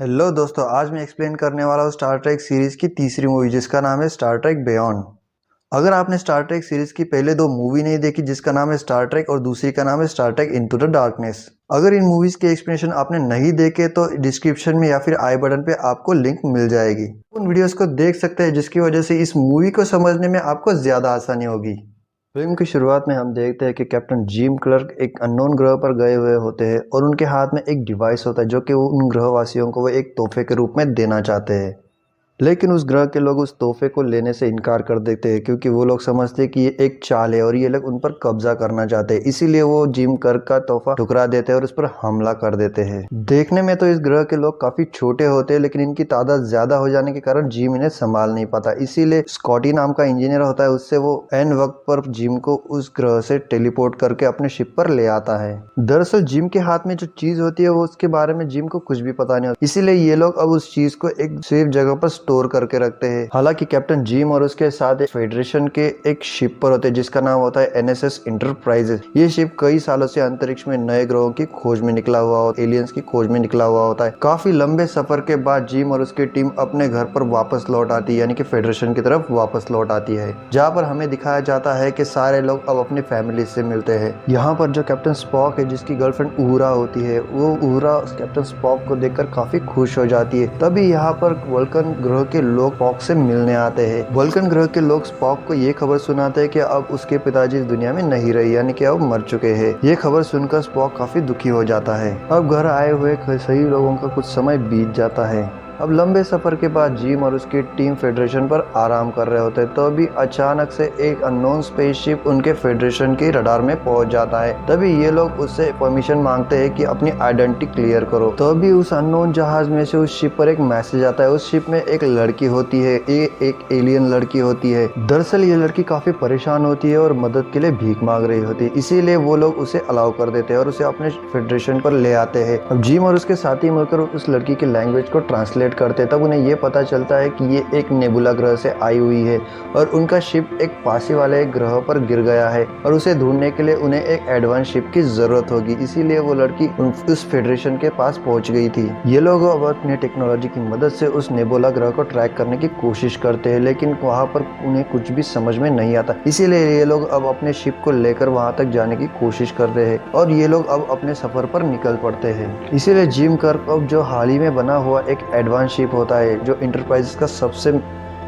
Hello दोस्तों, आज मैं एक्सप्लेन करने वाला हूँ स्टार ट्रेक सीरीज की तीसरी मूवी जिसका नाम है स्टार ट्रेक बियॉन्ड। अगर आपने स्टार ट्रेक सीरीज की पहले दो मूवी नहीं देखी जिसका नाम है स्टार ट्रेक और दूसरी का नाम है Star Trek into the darkness, अगर इन मूवीज के एक्सप्लेनेशन आपने नहीं देखे तो डिस्क्रिप्शन में या फिर आई बटन पे आपको लिंक मिल जाएगी। उन वीडियोस को देख सकते हैं जिसकी वजह से इस मूवी को समझने में आपको ज्यादा आसानी होगी। फिल्म की शुरुआत में हम देखते हैं कि कैप्टन जिम क्लर्क एक अननोन ग्रह पर गए हुए होते हैं और उनके हाथ में एक डिवाइस होता है जो कि वो उन ग्रहवासियों को वो एक तोहफे के रूप में देना चाहते हैं। लेकिन उस ग्रह के लोग उस तोहफे को लेने से इनकार कर देते हैं क्योंकि वो लोग समझते हैं कि ये एक चाल है और ये लोग उन पर कब्जा करना चाहते हैं। इसीलिए वो जिम कर्क का तोहफा ठुकरा देते हैं और उस पर हमला कर देते हैं। देखने में तो इस ग्रह के लोग काफी छोटे होते हैं, लेकिन इनकी तादाद ज्यादा हो जाने के कारण जिम इन्हें संभाल नहीं पाता। इसीलिए स्कॉटी नाम का इंजीनियर होता है, उससे वो एन वक्त पर जिम को उस ग्रह से टेलीपोर्ट करके अपने शिप पर ले आता है। दरअसल जिम के हाथ में जो चीज होती है वो उसके बारे में जिम को कुछ भी पता नहीं होता, इसीलिए ये लोग अब उस चीज को एक सेफ जगह पर स्टोर करके रखते हैं। हालांकि कैप्टन जिम और उसके साथ एक फेडरेशन के एक शिप पर होते हैं जिसका नाम होता है एनएसएस इंटरप्राइजेस। ये शिप कई सालों से अंतरिक्ष में नए ग्रहों की खोज में निकला हुआ होता है, एलियंस की खोज में निकला हुआ होता है। काफी लंबे सफर के बाद जिम और उसकी टीम अपने घर पर वापस लौट आती है, यानी कि फेडरेशन की तरफ वापस लौट आती है, जहाँ पर हमें दिखाया जाता है कि सारे लोग अब अपनी फैमिली से मिलते हैं। यहाँ पर जो कैप्टन स्पॉक है जिसकी गर्लफ्रेंड uhura होती है, वो uhura कैप्टन स्पॉक को देखकर काफी खुश हो जाती है। तभी यहाँ पर वल्कन ग्रह के लोग स्पॉक से मिलने आते हैं। वल्कन ग्रह के लोग स्पॉक को ये खबर सुनाते हैं कि अब उसके पिताजी इस दुनिया में नहीं रहे, यानी कि अब मर चुके हैं। ये खबर सुनकर स्पॉक काफी दुखी हो जाता है। अब घर आए हुए सही लोगों का कुछ समय बीत जाता है। अब लंबे सफर के बाद जिम और उसकी टीम फेडरेशन पर आराम कर रहे होते हैं, तभी अचानक से एक अननोन स्पेसशिप उनके फेडरेशन के रडार में पहुंच जाता है। तभी ये लोग उससे परमिशन मांगते हैं कि अपनी आइडेंटिटी क्लियर करो। तभी उस अननोन जहाज में से उस शिप पर एक मैसेज आता है। उस शिप में एक लड़की होती है, एक एलियन लड़की होती है। दरअसल ये लड़की काफी परेशान होती है और मदद के लिए भीख मांग रही होती है, इसीलिए वो लोग उसे अलाउ कर देते हैं और उसे अपने फेडरेशन पर ले आते हैं। अब जिम और उसके साथी मिलकर उस लड़की की लैंग्वेज को ट्रांसलेट करते, तब उन्हें ये पता चलता है कि ये एक नेबुला ग्रह से आई हुई है और उनका शिप एक पासी वाले ग्रह पर गिर गया है और उसे ढूंढने के लिए उन्हें एक एडवांस शिप की जरूरत होगी। इसीलिए वो लड़की उस फेडरेशन के पास पहुंच गई थी। ये लोग अब अपनी टेक्नोलॉजी की मदद से उस नेबुला ग्रह को ट्रैक करने की कोशिश करते हैं, लेकिन वहां पर उन्हें कुछ भी समझ में नहीं आता। इसीलिए ये लोग अब अपने शिप को लेकर वहां तक जाने की कोशिश करते हैं और ये लोग अब अपने सफर पर निकल पड़ते हैं। इसीलिए जिम कर्क अब जो हाल ही में बना हुआ एक एडवांस शिप होता है, जो इंटरप्राइजेस का सबसे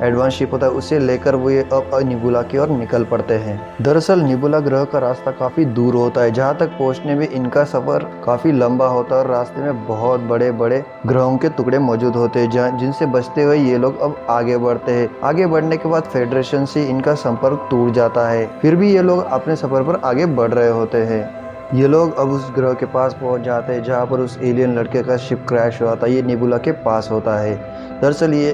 एडवांस शिप होता है, उसे लेकर वो ये अब निबुला की ओर निकल पड़ते हैं। दरअसल निबुला ग्रह का रास्ता काफी दूर होता है, जहाँ तक पहुँचने में इनका सफर काफी लंबा होता है और रास्ते में बहुत बड़े बड़े ग्रहों के टुकड़े मौजूद होते हैं, जिनसे बचते हुए ये लोग अब आगे बढ़ते हैं। आगे बढ़ने के बाद फेडरेशन से इनका संपर्क टूट जाता है, फिर भी ये लोग अपने सफर पर आगे बढ़ रहे होते हैं। ये लोग अब उस ग्रह के पास पहुंच जाते हैं जहाँ पर उस एलियन लड़के का शिप क्रैश हुआ था। ये निबुला के पास होता है। दरअसल ये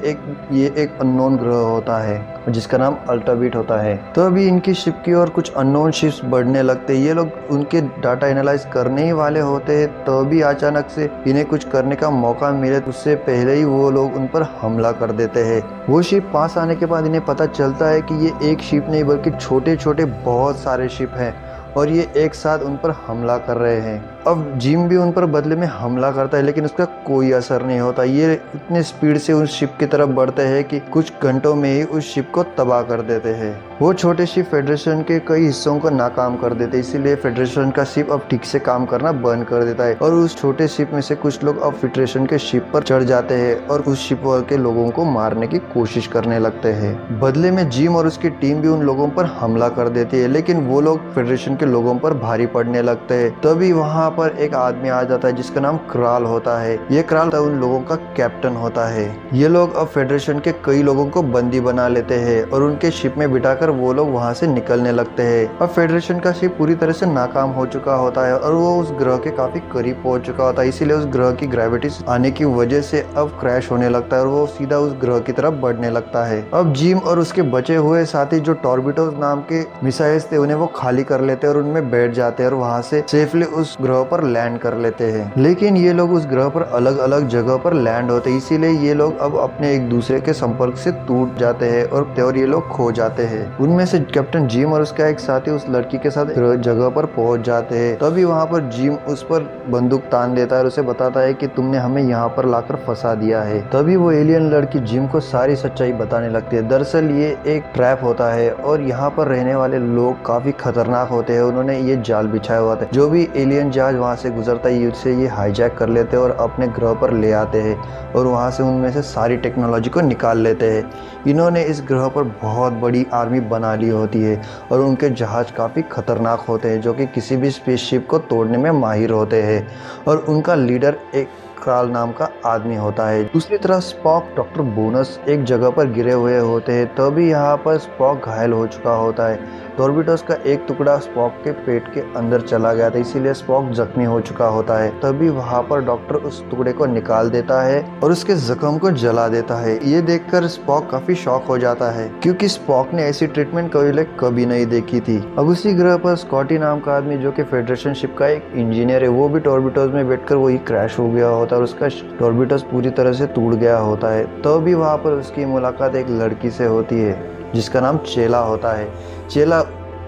एक अननोन ग्रह होता है जिसका नाम अल्टाबीट होता है। तो अभी इनकी शिप की और कुछ अननोन शिप्स बढ़ने लगते हैं। ये लोग उनके डाटा एनालाइज करने ही वाले होते हैं, तो भी अचानक से इन्हें कुछ करने का मौका मिले उससे पहले ही वो लोग उन पर हमला कर देते हैं। वो शिप पास आने के बाद इन्हें पता चलता है कि ये एक शिप नहीं बल्कि छोटे छोटे बहुत सारे शिप हैं और ये एक साथ उन पर हमला कर रहे हैं। अब जिम भी उन पर बदले में हमला करता है, लेकिन उसका कोई असर नहीं होता। ये इतने स्पीड से उस शिप की तरफ बढ़ते हैं कि कुछ घंटों में ही उस शिप को तबाह कर देते हैं। वो छोटे शिप फेडरेशन के कई हिस्सों को नाकाम कर देते हैं, इसीलिए फेडरेशन का शिप अब ठीक से काम करना बंद कर देता है और उस छोटे शिप में से कुछ लोग अब फेडरेशन के शिप पर चढ़ जाते हैं और उस शिप के लोगों को मारने की कोशिश करने लगते हैं। बदले में जिम और उसकी टीम भी उन लोगों पर हमला कर देती है, लेकिन वो लोग फेडरेशन के लोगों पर भारी पड़ने लगते हैं। तभी वहाँ पर एक आदमी आ जाता है जिसका नाम क्राल होता है। ये क्राल उन लोगों का कैप्टन होता है। ये लोग अब फेडरेशन के कई लोगों को बंदी बना लेते हैं और उनके शिप में बिठाकर वो लोग वहाँ से निकलने लगते हैं। अब फेडरेशन का शिप पूरी तरह से नाकाम हो चुका होता है और वो उस ग्रह के काफी करीब पहुंच चुका होता है, इसीलिए उस ग्रह की ग्रेविटी आने की वजह से अब क्रैश होने लगता है और वो सीधा उस ग्रह की तरफ बढ़ने लगता है। अब जिम और उसके बचे हुए साथी जो टॉर्बिडोज नाम के मिसाइल्स थे उन्हें वो खाली कर लेते और उनमें बैठ जाते हैं और वहां से सेफली उस ग्रह पर लैंड कर लेते हैं। लेकिन ये लोग उस ग्रह पर अलग अलग जगह पर लैंड होते हैं, इसीलिए ये लोग अब अपने एक दूसरे के संपर्क से टूट जाते हैं और ये लोग खो जाते हैं। उनमें से कैप्टन जिम और उसका एक साथी उस लड़की के साथ जगह पर पहुंच जाते हैं। तभी वहां पर जिम उस पर बंदूक तान देता है और उसे बताता है कि तुमने हमें यहाँ पर लाकर फंसा दिया है। तभी वो एलियन लड़की जिम को सारी सच्चाई बताने लगती है। दरअसल ये एक ट्रैप होता है और यहाँ पर रहने वाले लोग काफी खतरनाक होते हैं। उन्होंने ये जाल बिछाया हुआ था, जो भी एलियन जहाज वहाँ से गुजरता है उसे ये हाईजैक कर लेते हैं और अपने ग्रह पर ले आते हैं और वहाँ से उनमें से सारी टेक्नोलॉजी को निकाल लेते हैं। इन्होंने इस ग्रह पर बहुत बड़ी आर्मी बना ली होती है और उनके जहाज काफ़ी खतरनाक होते हैं, जो कि किसी भी स्पेसशिप को तोड़ने में माहिर होते हैं और उनका लीडर एक क्राल नाम का आदमी होता है। दूसरी तरफ स्पॉक डॉक्टर बोनस एक जगह पर गिरे हुए होते हैं। तभी यहाँ पर स्पॉक घायल हो चुका होता है। टॉर्बिडोस का एक टुकड़ा स्पॉक के पेट के अंदर चला गया था, इसीलिए स्पॉक जख्मी हो चुका होता है। तभी वहाँ पर डॉक्टर उस टुकड़े को निकाल देता है और उसके जख्म को जला देता है। ये देखकर स्पॉक काफी शॉक हो जाता है, क्योंकि स्पॉक ने ऐसी ट्रीटमेंट कभी नहीं देखी थी। अब उसी ग्रह पर स्कॉटी नाम का आदमी, जो कि फेडरेशन शिप का एक इंजीनियर है, वो भी टॉर्बिडोस में बैठकर वही क्रैश हो गया होता है और उसका टॉर्बिडोस पूरी तरह से टूट गया होता है। तभी वहाँ पर उसकी मुलाकात एक लड़की से होती है जिसका नाम चेला होता है। चेला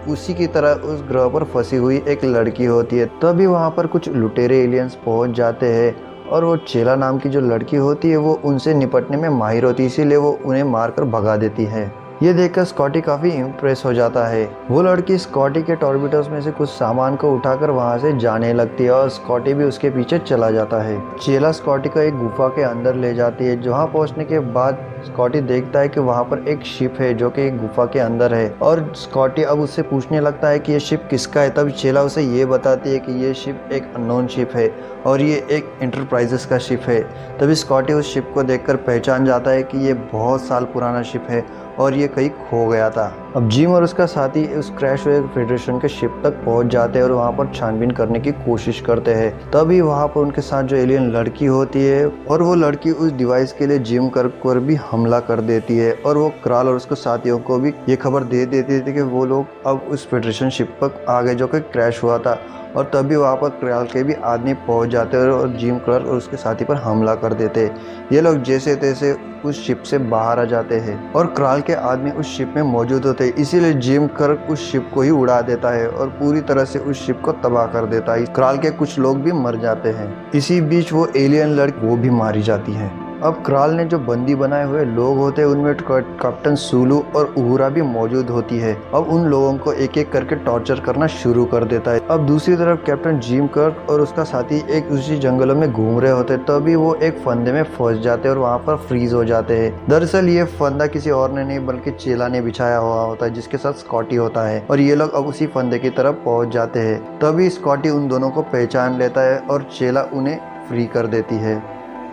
उसी की तरह उस ग्रह पर फंसी हुई एक लड़की होती है। तभी वहाँ पर कुछ लुटेरे एलियंस पहुँच जाते हैं और वो चेला नाम की जो लड़की होती है वो उनसे निपटने में माहिर होती है, इसीलिए वो उन्हें मारकर भगा देती है। ये देखकर स्कॉटी काफी इम्प्रेस हो जाता है। वो लड़की स्कॉटी के टॉर्बिडोस में से कुछ सामान को उठाकर वहां से जाने लगती है और स्कॉटी भी उसके पीछे चला जाता है। चेला स्कॉटी को एक गुफा के अंदर ले जाती है। जहां पहुंचने के बाद स्कॉटी देखता है कि वहां पर एक शिप है जो कि एक गुफा के अंदर है और स्कॉटी अब उससे पूछने लगता है कि ये शिप किसका है। तब चेला उसे ये बताती है कि ये शिप एक अननोन शिप है और ये एक एंटरप्राइजेस का शिप है। तभी स्कॉटी उस शिप को देखकर पहचान जाता है कि ये बहुत साल पुराना शिप है और ये कहीं खो गया था। अब जिम और उसका साथी उस क्रैश हुए फेडरेशन के शिप तक पहुंच जाते हैं और वहां पर छानबीन करने की कोशिश करते हैं। तभी वहां पर उनके साथ जो एलियन लड़की होती है और वो लड़की उस डिवाइस के लिए जिम कर भी हमला कर देती है और वो क्राल और उसके साथियों को भी ये खबर दे देती थी कि वो लोग अब उस फेडरेशन शिप पर आ गए जो कि क्रैश हुआ था। और तभी वहाँ पर क्राल के भी आदमी पहुँच जाते हैं और जिम क्राल और उसके साथी पर हमला कर देते हैं। ये लोग जैसे तैसे उस शिप से बाहर आ जाते हैं और क्राल के आदमी उस शिप में मौजूद होते हैं, इसीलिए जिम कर्क उस शिप को ही उड़ा देता है और पूरी तरह से उस शिप को तबाह कर देता है। क्राल के कुछ लोग भी मर जाते हैं। इसी बीच वो एलियन लड़की वो भी मारी जाती है। अब क्राल ने जो बंदी बनाए हुए लोग होते हैं उनमें कैप्टन सुलू और उहुरा भी मौजूद होती है। अब उन लोगों को एक एक करके टॉर्चर करना शुरू कर देता है। अब दूसरी तरफ कैप्टन जिम कर्क और उसका साथी एक उसी जंगलों में घूम रहे होते हैं। तभी वो एक फंदे में फंस जाते हैं और वहाँ पर फ्रीज हो जाते हैं। दरअसल ये फंदा किसी और ने नहीं बल्कि चेला ने बिछाया हुआ होता है, जिसके साथ स्कॉटी होता है और ये लोग अब उसी फंदे की तरफ पहुँच जाते हैं। तभी स्कॉटी उन दोनों को पहचान लेता है और चेला उन्हें फ्री कर देती है।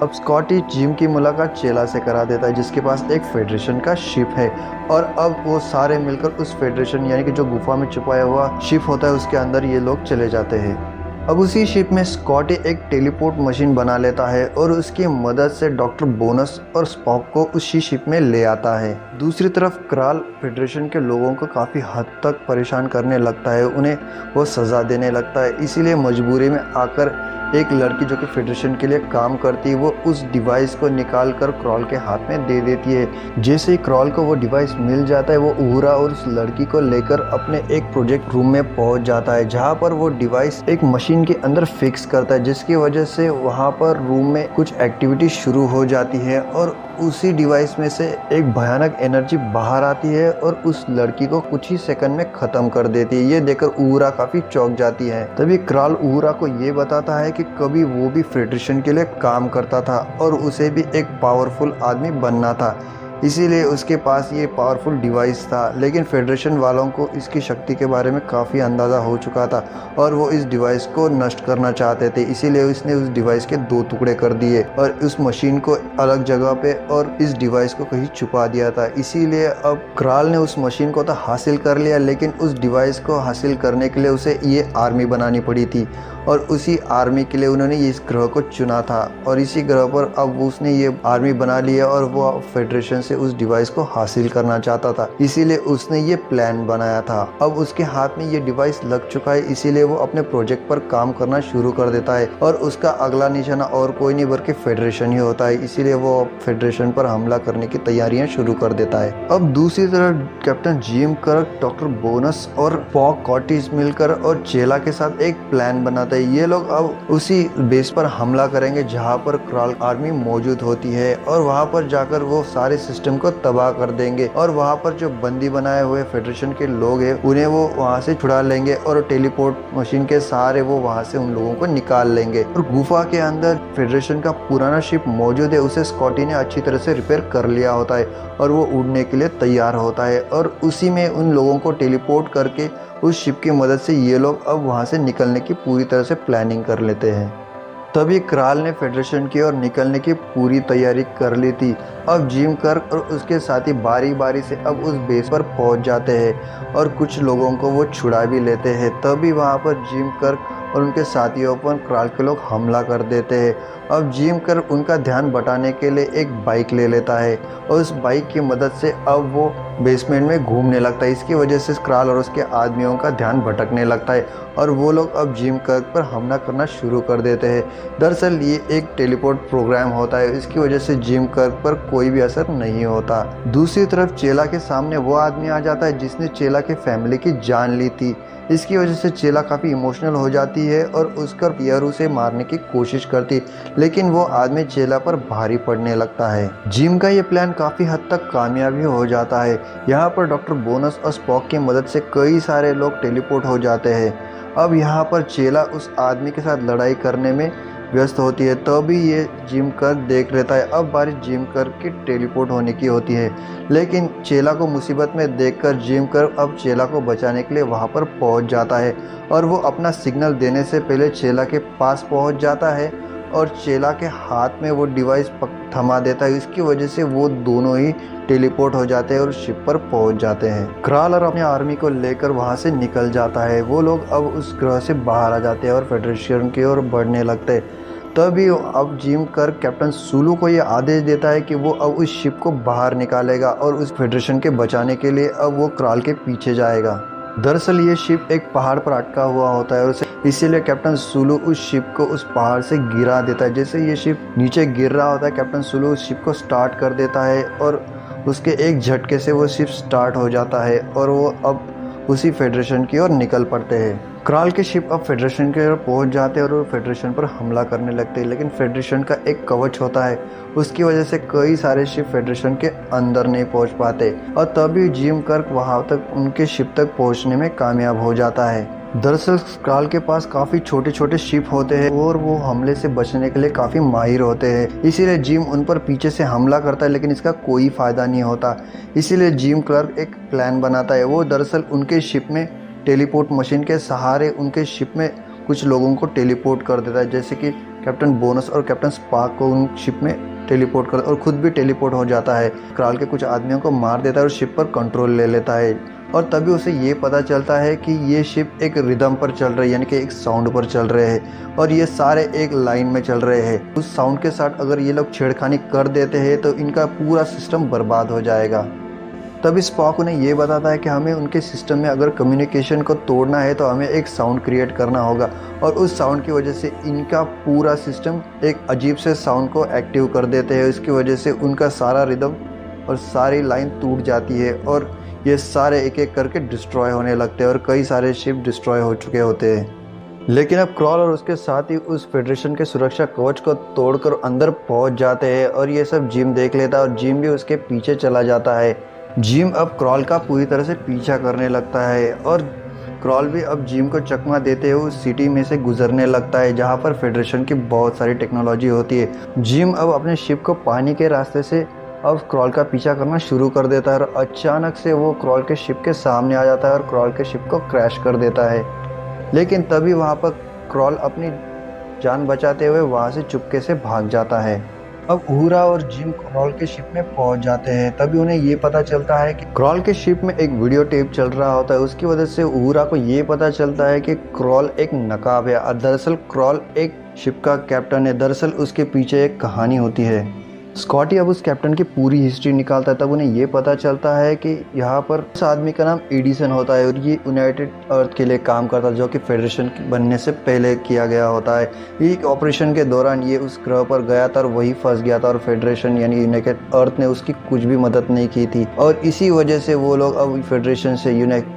अब स्कॉटी जिम की मुलाकात चेला से करा देता है, जिसके पास एक फेडरेशन का शिप है और अब वो सारे मिलकर उस फेडरेशन यानी कि जो गुफा में छुपाया हुआ शिप होता है उसके अंदर ये लोग चले जाते हैं। अब उसी शिप में स्कॉटी एक टेलीपोर्ट मशीन बना लेता है और उसकी मदद से डॉक्टर बोनस और स्पॉक को उसी शिप में ले आता है। दूसरी तरफ क्राल फेडरेशन के लोगों को काफ़ी हद तक परेशान करने लगता है, उन्हें वो सज़ा देने लगता है। इसीलिए मजबूरी में आकर एक लड़की जो कि फेडरेशन के लिए काम करती है वो उस डिवाइस को निकाल कर क्रॉल के हाथ में दे देती है। जैसे ही क्रॉल को वो डिवाइस मिल जाता है वो उहुरा और उस लड़की को लेकर अपने एक प्रोजेक्ट रूम में पहुंच जाता है, जहां पर वो डिवाइस एक मशीन के अंदर फिक्स करता है, जिसकी वजह से वहां पर रूम में कुछ एक्टिविटी शुरू हो जाती है और उसी डिवाइस में से एक भयानक एनर्जी बाहर आती है और उस लड़की को कुछ ही सेकंड में खत्म कर देती है। ये देखकर उहुरा काफी चौंक जाती है। तभी क्राल उहुरा को ये बताता है कि कभी वो भी फेडरेशन के लिए काम करता था और उसे भी एक पावरफुल आदमी बनना था, इसीलिए उसके पास ये पावरफुल डिवाइस था। लेकिन फेडरेशन वालों को इसकी शक्ति के बारे में काफ़ी अंदाज़ा हो चुका था और वो इस डिवाइस को नष्ट करना चाहते थे, इसीलिए उसने उस डिवाइस के 2 टुकड़े कर दिए और उस मशीन को अलग जगह पे और इस डिवाइस को कहीं छुपा दिया था। इसीलिए अब क्राल ने उस मशीन को तो हासिल कर लिया, लेकिन उस डिवाइस को हासिल करने के लिए उसे ये आर्मी बनानी पड़ी थी और उसी आर्मी के लिए उन्होंने इस ग्रह को चुना था और इसी ग्रह पर अब उसने ये आर्मी बना लिया और वो फेडरेशन से उस डिवाइस को हासिल करना चाहता था, इसीलिए उसने ये प्लान बनाया था। अब उसके हाथ में ये डिवाइस लग चुका है, इसीलिए वो अपने प्रोजेक्ट पर काम करना शुरू कर देता है और उसका अगला निशाना और कोई नहीं बल्कि फेडरेशन ही होता है, इसीलिए वो फेडरेशन पर हमला करने की तैयारियां शुरू कर देता है। अब दूसरी तरफ कैप्टन जिम कर्क, डॉक्टर बोनस और पॉक कॉर्टिस मिलकर और चेला के साथ एक प्लान बनाते हैं। ये लोग अब उसी बेस पर हमला करेंगे जहां पर क्रॉल आर्मी मौजूद होती है और वहां पर जाकर वो सारे सिस्टम को तबाह कर देंगे और वहां पर जो बंदी बनाए हुए फेडरेशन के लोग हैं उन्हें वो वहां से छुड़ा लेंगे और टेलीपोर्ट मशीन के सहारे वो वहां से उन लोगों को निकाल लेंगे। और गुफा के अंदर फेडरेशन का पुराना शिप मौजूद है, उसे स्कॉटी ने अच्छी तरह से रिपेयर कर लिया होता है और वो उड़ने के लिए तैयार होता है और उसी में उन लोगों को टेलीपोर्ट करके उस शिप की मदद से ये लोग अब वहां से निकलने की पूरी तरह से प्लानिंग कर लेते हैं। तभी क्राल ने फेडरेशन की ओर निकलने की पूरी तैयारी कर ली थी। अब जिम कर्क और उसके साथी बारी बारी से अब उस बेस पर पहुंच जाते हैं और कुछ लोगों को वो छुड़ा भी लेते हैं। तभी वहां पर जिम कर्क और उनके साथियों पर क्राल के लोग हमला कर देते हैं। अब जिम कर्क उनका ध्यान बटाने के लिए एक बाइक ले लेता है और उस बाइक की मदद से अब वो बेसमेंट में घूमने लगता है। इसकी वजह से क्राल और उसके आदमियों का ध्यान भटकने लगता है और वो लोग अब जिम कर्क पर हमला करना शुरू कर देते हैं। दरअसल ये एक टेलीपोर्ट प्रोग्राम होता है, इसकी वजह से जिम कर्क पर कोई भी असर नहीं होता। दूसरी तरफ चेला के सामने वो आदमी आ जाता है जिसने चेला के फैमिली की जान ली थी। इसकी वजह से चेला काफ़ी इमोशनल हो जाती है और उसका पियरू से मारने की कोशिश करती, लेकिन वो आदमी चेला पर भारी पड़ने लगता है। जिम का ये प्लान काफ़ी हद तक कामयाबी हो जाता है। यहाँ पर डॉक्टर बोनस और स्पॉक की मदद से कई सारे लोग टेलीपोर्ट हो जाते हैं। अब यहाँ पर चेला उस आदमी के साथ लड़ाई करने में व्यस्त होती है, तभी ये जिम कर्क देख लेता है। अब बारी जिम कर्क की टेलीपोर्ट होने की होती है, लेकिन चेला को मुसीबत में देखकर जिम कर्क अब चेला को बचाने के लिए वहां पर पहुंच जाता है और वो अपना सिग्नल देने से पहले चेला के पास पहुंच जाता है और चेला के हाथ में वो डिवाइस थमा देता है। इसकी वजह से वो दोनों ही टेलीपोर्ट हो जाते हैं और शिप पर पहुंच जाते हैं। क्राल और अपने आर्मी को लेकर वहां से निकल जाता है। वो लोग अब उस ग्रह से बाहर आ जाते हैं और फेडरेशन की ओर बढ़ने लगते हैं। तभी अब जिम कर्क कैप्टन सुलू को ये आदेश देता है कि वो अब उस शिप को बाहर निकालेगा और उस फेडरेशन के बचाने के लिए अब वो क्राल के पीछे जाएगा। दरअसल ये शिप एक पहाड़ पर अटका हुआ होता है और इसीलिए कैप्टन सुलू उस शिप को उस पहाड़ से गिरा देता है। जैसे ये शिप नीचे गिर रहा होता है, कैप्टन सुलू उस शिप को स्टार्ट कर देता है और उसके एक झटके से वो शिप स्टार्ट हो जाता है और वो अब उसी फेडरेशन की ओर निकल पड़ते हैं। क्राल के शिप अब फेडरेशन की ओर पहुंच जाते हैं और वो फेडरेशन पर हमला करने लगते हैं, लेकिन फेडरेशन का एक कवच होता है, उसकी वजह से कई सारे शिप फेडरेशन के अंदर नहीं पहुंच पाते और तभी जिम कर्क वहां तक उनके शिप तक पहुंचने में कामयाब हो जाता है। दरअसल क्राल के पास काफी छोटे छोटे शिप होते हैं और वो हमले से बचने के लिए काफी माहिर होते हैं, इसीलिए जिम उन पर पीछे से हमला करता है, लेकिन इसका कोई फायदा नहीं होता। इसीलिए जिम क्लर्क एक प्लान बनाता है। वो दरअसल उनके शिप में टेलीपोर्ट मशीन के सहारे उनके शिप में कुछ लोगों को टेलीपोर्ट कर देता है, जैसे कि कैप्टन बोनस और कैप्टन स्पार्क को उन शिप में टेलीपोर्ट कर और खुद भी टेलीपोर्ट हो जाता है। क्राल के कुछ आदमियों को मार देता है और शिप पर कंट्रोल ले लेता है और तभी उसे ये पता चलता है कि ये शिप एक रिदम पर चल रही है, यानी कि एक साउंड पर चल रहे हैं और ये सारे एक लाइन में चल रहे हैं। उस साउंड के साथ अगर ये लोग छेड़खानी कर देते हैं तो इनका पूरा सिस्टम बर्बाद हो जाएगा। तभी स्पॉक उन्हें ये बताता है कि हमें उनके सिस्टम में अगर कम्युनिकेशन को तोड़ना है तो हमें एक साउंड क्रिएट करना होगा और उस साउंड की वजह से इनका पूरा सिस्टम एक अजीब से साउंड को एक्टिव कर देते हैं। इसकी वजह से उनका सारा रिदम और सारी लाइन टूट जाती है और ये सारे एक एक करके डिस्ट्रॉय होने लगते हैं और कई सारे शिप डिस्ट्रॉय हो चुके होते हैं। लेकिन अब क्रॉल और उसके साथ ही उस फेडरेशन के सुरक्षा कवच को तोड़कर अंदर पहुंच जाते हैं और ये सब जिम देख लेता है और जिम भी उसके पीछे चला जाता है। जिम अब क्रॉल का पूरी तरह से पीछा करने लगता है और क्रॉल भी अब जिम को चकमा देते हुए उस सिटी में से गुजरने लगता है जहाँ पर फेडरेशन की बहुत सारी टेक्नोलॉजी होती है। जिम अब अपने शिप को पानी के रास्ते से अब क्रॉल का पीछा करना शुरू कर देता है और अचानक से वो क्रॉल के शिप के सामने आ जाता है और क्रॉल के शिप को क्रैश कर देता है। लेकिन तभी वहाँ पर क्रॉल अपनी जान बचाते हुए वहाँ से चुपके से भाग जाता है। अब uhura और जिम क्रॉल के शिप में पहुंच जाते हैं। तभी उन्हें ये पता चलता है कि क्रॉल के शिप में एक वीडियो टेप चल रहा होता है। उसकी वजह से uhura को ये पता चलता है कि क्रॉल एक नकाब है और दरअसल क्रॉल एक शिप का कैप्टन है। दरअसल उसके पीछे एक कहानी होती है। स्कॉटी अब उस कैप्टन की पूरी हिस्ट्री निकालता है, तब उन्हें ये पता चलता है कि यहाँ पर उस आदमी का नाम एडिसन होता है और ये यूनाइटेड अर्थ के लिए काम करता है, जो कि फेडरेशन बनने से पहले किया गया होता है। एक ऑपरेशन के दौरान ये उस ग्रह पर गया था और वही फंस गया था और फेडरेशन यानी यूनाइटेड अर्थ ने उसकी कुछ भी मदद नहीं की थी और इसी वजह से वो लोग अब फेडरेशन से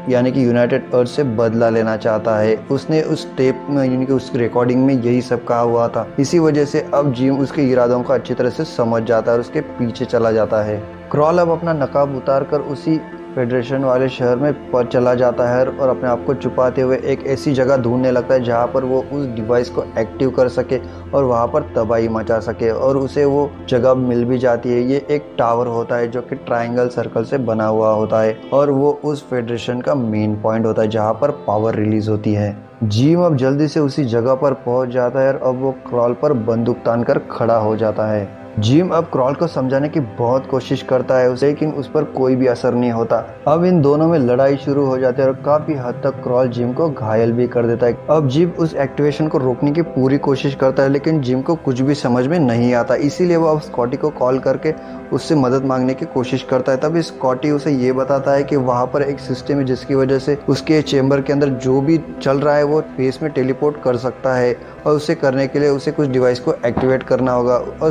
यानी कि यूनाइटेड अर्थ से बदला लेना चाहता है। उसने उस टेप में यानी कि उस रिकॉर्डिंग में यही सब कहा हुआ था। इसी वजह से अब जिम उसके इरादों को अच्छी तरह से समझ जाता है और उसके पीछे चला जाता है। क्रॉल अब अपना नकाब उतार कर उसी फेडरेशन वाले शहर में चला जाता है और अपने आप को छुपाते हुए एक ऐसी जगह ढूंढने लगता है जहाँ पर वो उस डिवाइस को एक्टिव कर सके और वहाँ पर तबाही मचा सके और उसे वो जगह मिल भी जाती है। ये एक टावर होता है जो कि ट्रायंगल सर्कल से बना हुआ होता है और वो उस फेडरेशन का मेन पॉइंट होता है जहाँ पर पावर रिलीज होती है। जिम अब जल्दी से उसी जगह पर पहुंच जाता है और अब वो क्रॉल पर बंदूक तान कर खड़ा हो जाता है। जिम अब क्रॉल को समझाने की बहुत कोशिश करता है उसे, लेकिन उस पर कोई भी असर नहीं होता। अब इन दोनों में लड़ाई शुरू हो जाती है और काफी हद तक क्रॉल जिम को घायल भी कर देता है। अब जिम उस एक्टिवेशन को रोकने की पूरी कोशिश करता है, लेकिन जिम को कुछ भी समझ में नहीं आता। इसीलिए वो अब स्कॉटी को कॉल करके उससे मदद मांगने की कोशिश करता है। तभी स्कॉटी उसे ये बताता है कि वहाँ पर एक सिस्टम है जिसकी वजह से उसके चेम्बर के अंदर जो भी चल रहा है वो स्पेस में टेलीपोर्ट कर सकता है और उसे करने के लिए उसे कुछ डिवाइस को एक्टिवेट करना होगा और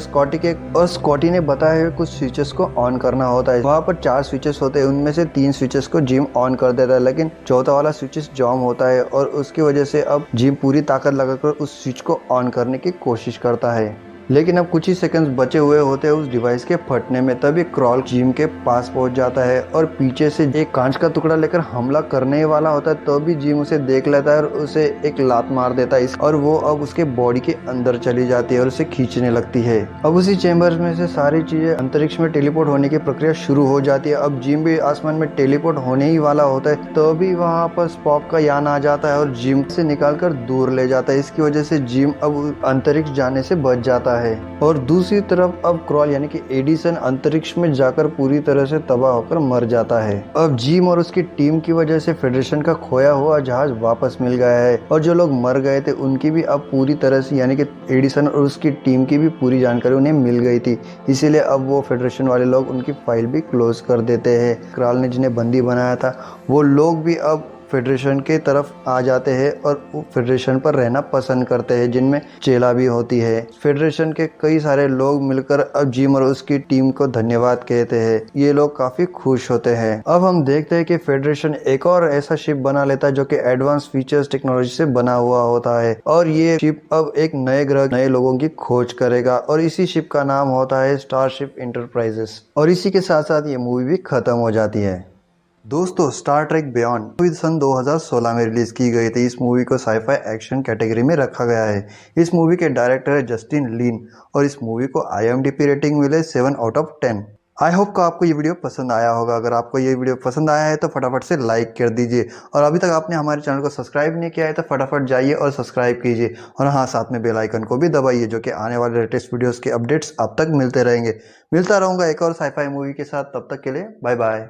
स्कॉटी ने बताया है कुछ स्विचेस को ऑन करना होता है। वहाँ पर 4 स्विचेस होते हैं, उनमें से 3 स्विचेस को जिम ऑन कर देता है, लेकिन चौथा वाला स्विचेस जॉम होता है और उसकी वजह से अब जिम पूरी ताकत लगाकर उस स्विच को ऑन करने की कोशिश करता है। लेकिन अब कुछ ही सेकंड्स बचे हुए होते हैं उस डिवाइस के फटने में। तभी क्रॉल जिम के पास पहुंच जाता है और पीछे से एक कांच का टुकड़ा लेकर हमला करने ही वाला होता है। तभी जिम उसे देख लेता है और उसे एक लात मार देता है और वो अब उसके बॉडी के अंदर चली जाती है और उसे खींचने लगती है। अब उसी चेम्बर में से सारी चीजें अंतरिक्ष में टेलीपोर्ट होने की प्रक्रिया शुरू हो जाती है। अब जिम भी आसमान में टेलीपोर्ट होने ही वाला होता है, तभी वहाँ पर स्पॉक का यान आ जाता है और जिम से निकालकर दूर ले जाता है। इसकी वजह से जिम अब अंतरिक्ष जाने से बच जाता है। और दूसरी तरफ अब क्रॉल यानी कि एडिसन अंतरिक्ष में जाकर पूरी तरह से तबाह होकर मर जाता है। अब जिम और उसकी टीम की वजह से फेडरेशन का खोया हुआ जहाज वापस मिल गया है और जो लोग मर गए थे उनकी भी अब पूरी तरह से यानी कि एडिसन और उसकी टीम की भी पूरी जानकारी उन्हें मिल गई थी। इसीलिए अब वो फेडरेशन वाले लोग उनकी फाइल भी क्लोज कर देते हैं। क्रॉल ने जिन्हें बंदी बनाया था वो लोग भी अब फेडरेशन के तरफ आ जाते हैं और वो फेडरेशन पर रहना पसंद करते हैं, जिनमें चेला भी होती है। फेडरेशन के कई सारे लोग मिलकर अब जिम और उसकी टीम को धन्यवाद कहते हैं। ये लोग काफी खुश होते हैं। अब हम देखते हैं कि फेडरेशन एक और ऐसा शिप बना लेता है जो कि एडवांस फीचर्स टेक्नोलॉजी से बना हुआ होता है और ये शिप अब एक नए ग्रह नए लोगों की खोज करेगा और इसी शिप का नाम होता है स्टारशिप इंटरप्राइजेस। और इसी के साथ साथ ये मूवी भी खत्म हो जाती है। दोस्तों, स्टार ट्रेक बियॉन्ड मूवी सन 2016 में रिलीज की गई थी। इस मूवी को साईफाई एक्शन कैटेगरी में रखा गया है। इस मूवी के डायरेक्टर है जस्टिन लिन और इस मूवी को IMDb रेटिंग मिले 7/10। आई होप को आपको ये वीडियो पसंद आया होगा। अगर आपको ये वीडियो पसंद आया है तो फटाफट से लाइक कर दीजिए और अभी तक आपने हमारे चैनल को सब्सक्राइब नहीं किया है तो फटाफट जाइए और सब्सक्राइब कीजिए और हाँ, साथ में बेल आइकन को भी दबाइए जो कि आने वाले लेटेस्ट वीडियोस के अपडेट्स आप तक मिलते रहेंगे। मिलता रहूंगा एक और साईफाई मूवी के साथ, तब तक के लिए बाय बाय।